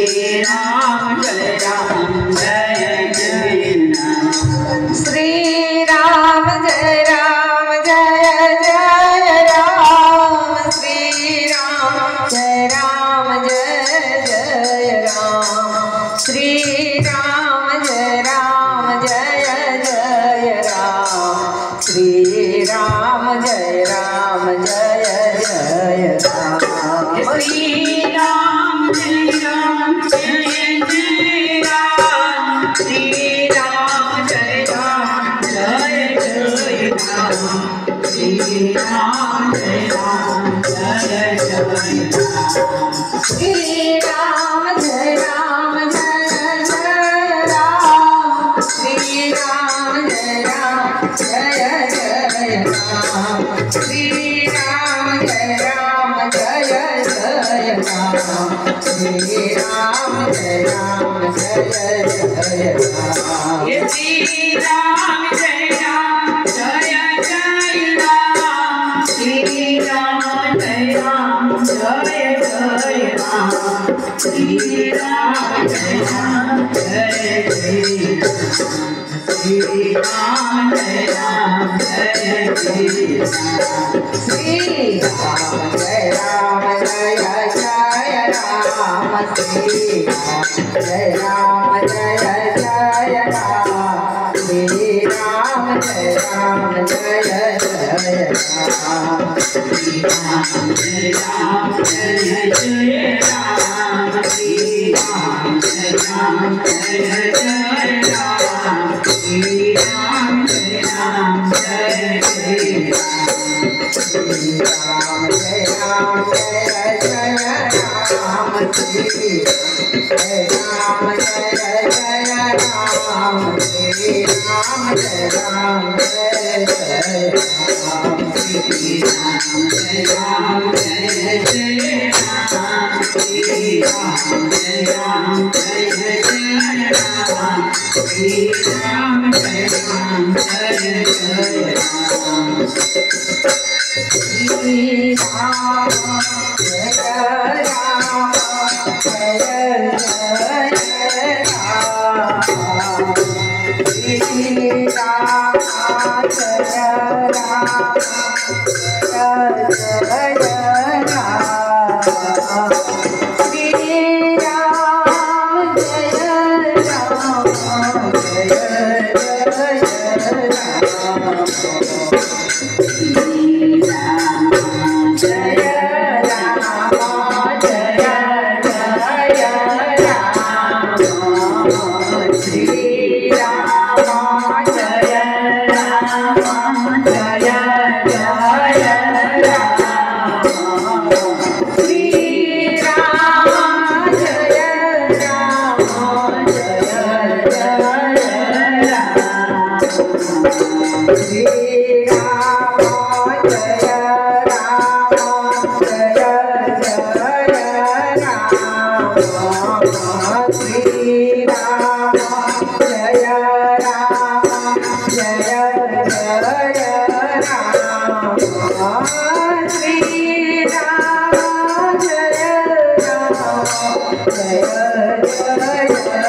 राम जय राम जय जय राम। श्री राम जय जय राम। श्री राम जय जय राम। श्री राम जय जय राम। श्री राम जय जय राम। श्री राम जय राम जय जय राम। श्री राम जय जय राम। श्री राम जय जय राम। श्री राम जय जय राम। श्री राम जय जय राम। श्री राम जय जय राम। श्री राम जय जय राम। ये श्री राम जय जय राम। श्री राम जय जय राम। श्री राम जय जय राम। श्री राम जय जय राम। श्री राम जय जय राम। श्री राम जय जय राम। श्री राम जय जय राम। श्री राम जय जय राम। श्री राम जय जय राम। श्री राम जय जय राम। श्री राम जय जय राम। श्री राम जय जय राम। श्री राम जय जय राम। श्री राम जय जय राम। श्री राम जय जय राम। श्री राम जय जय राम। श्री राम जय राम जय जय राम। श्री राम जय राम जय जय राम। श्री राम जय राम जय जय राम। जय जय